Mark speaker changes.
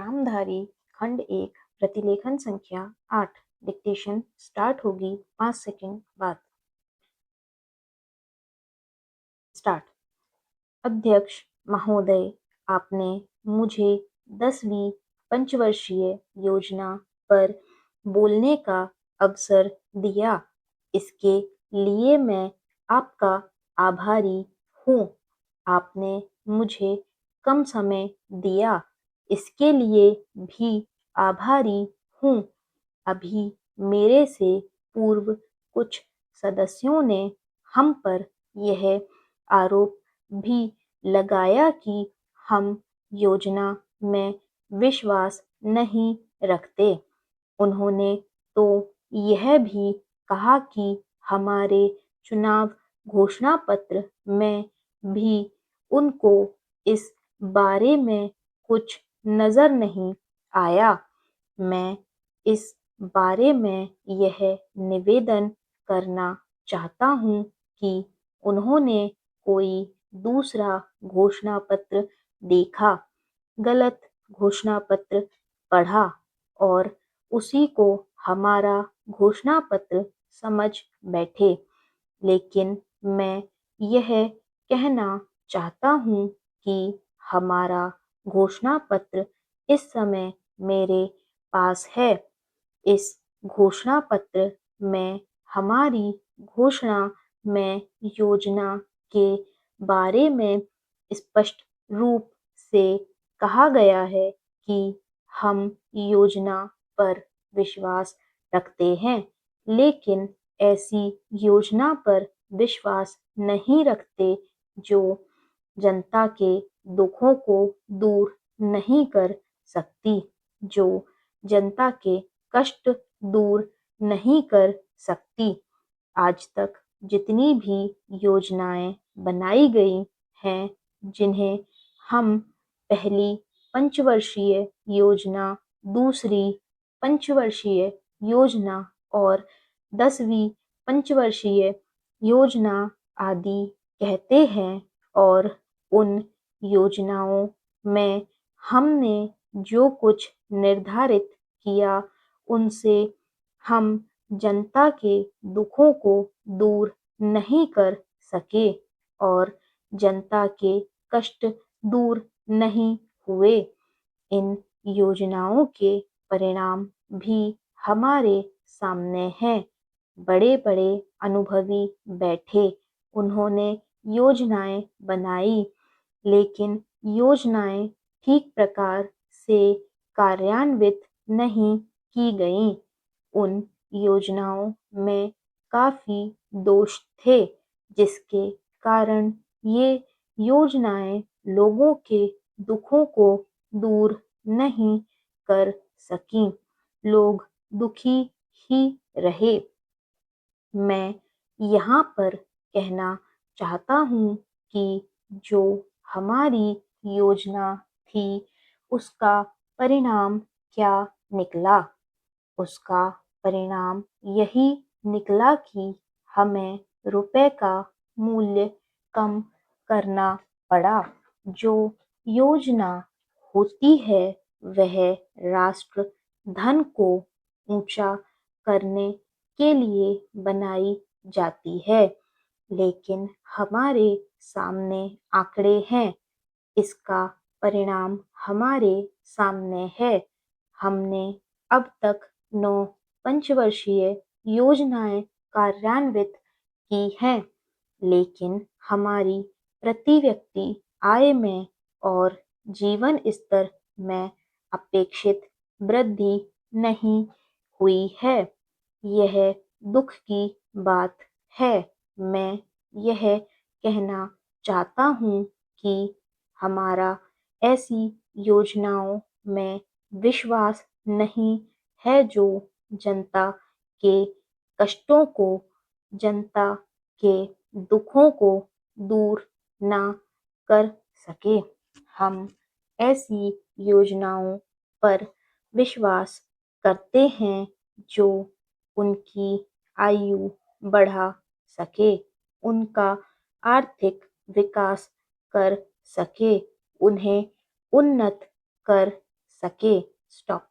Speaker 1: रामधारी खंड 1 प्रतिलेखन संख्या 8। डिक्टेशन स्टार्ट होगी 5 सेकंड बाद। स्टार्ट। अध्यक्ष महोदय, आपने मुझे 10वीं पंचवर्षीय योजना पर बोलने का अवसर दिया, इसके लिए मैं आपका आभारी हूँ। आपने मुझे कम समय दिया, इसके लिए भी आभारी हूँ। अभी मेरे से पूर्व कुछ सदस्यों ने हम पर यह आरोप भी लगाया कि हम योजना में विश्वास नहीं रखते। उन्होंने तो यह भी कहा कि हमारे चुनाव घोषणा पत्र में भी उनको इस बारे में कुछ नजर नहीं आया। मैं इस बारे में यह निवेदन करना चाहता हूँ कि उन्होंने कोई दूसरा घोषणा पत्र देखा, गलत घोषणा पत्र पढ़ा और उसी को हमारा घोषणा पत्र समझ बैठे। लेकिन मैं यह कहना चाहता हूँ कि हमारा घोषणा पत्र इस समय मेरे पास है। इस घोषणा पत्र में हमारी घोषणा में योजना के बारे में स्पष्ट रूप से कहा गया है कि हम योजना पर विश्वास रखते हैं, लेकिन ऐसी योजना पर विश्वास नहीं रखते जो जनता के दुखों को दूर नहीं कर सकती, जो जनता के कष्ट दूर नहीं कर सकती। आज तक जितनी भी योजनाएं बनाई गई हैं, जिन्हें हम पहली पंचवर्षीय योजना, दूसरी पंचवर्षीय योजना और 10वीं पंचवर्षीय योजना आदि कहते हैं, और उन योजनाओं में हमने जो कुछ निर्धारित किया, उनसे हम जनता के दुखों को दूर नहीं कर सके और जनता के कष्ट दूर नहीं हुए। इन योजनाओं के परिणाम भी हमारे सामने हैं। बड़े-बड़े अनुभवी बैठे, उन्होंने योजनाएं बनाई, लेकिन योजनाएं ठीक प्रकार से कार्यान्वित नहीं की गईं। उन योजनाओं में काफी दोष थे, जिसके कारण ये योजनाएं लोगों के दुखों को दूर नहीं कर सकीं। लोग दुखी ही रहे। मैं यहाँ पर कहना चाहता हूँ कि जो हमारी योजना थी, उसका परिणाम क्या निकला? उसका परिणाम यही निकला कि हमें रुपए का मूल्य कम करना पड़ा। जो योजना होती है, वह राष्ट्र धन को ऊंचा करने के लिए बनाई जाती है, लेकिन हमारे सामने आंकड़े हैं। इसका परिणाम हमारे सामने है। हमने अब तक 9 पंचवर्षीय योजनाएं कार्यान्वित की हैं, लेकिन हमारी प्रति व्यक्ति आय में और जीवन स्तर में अपेक्षित वृद्धि नहीं हुई है। यह दुख की बात है। मैं यह कहना चाहता हूँ कि हमारा ऐसी योजनाओं में विश्वास नहीं है जो जनता के कष्टों को, जनता के दुखों को दूर ना कर सके। हम ऐसी योजनाओं पर विश्वास करते हैं जो उनकी आयु बढ़ा सके, उनका आर्थिक विकास कर सके, उन्हें उन्नत कर सके, स्टॉप।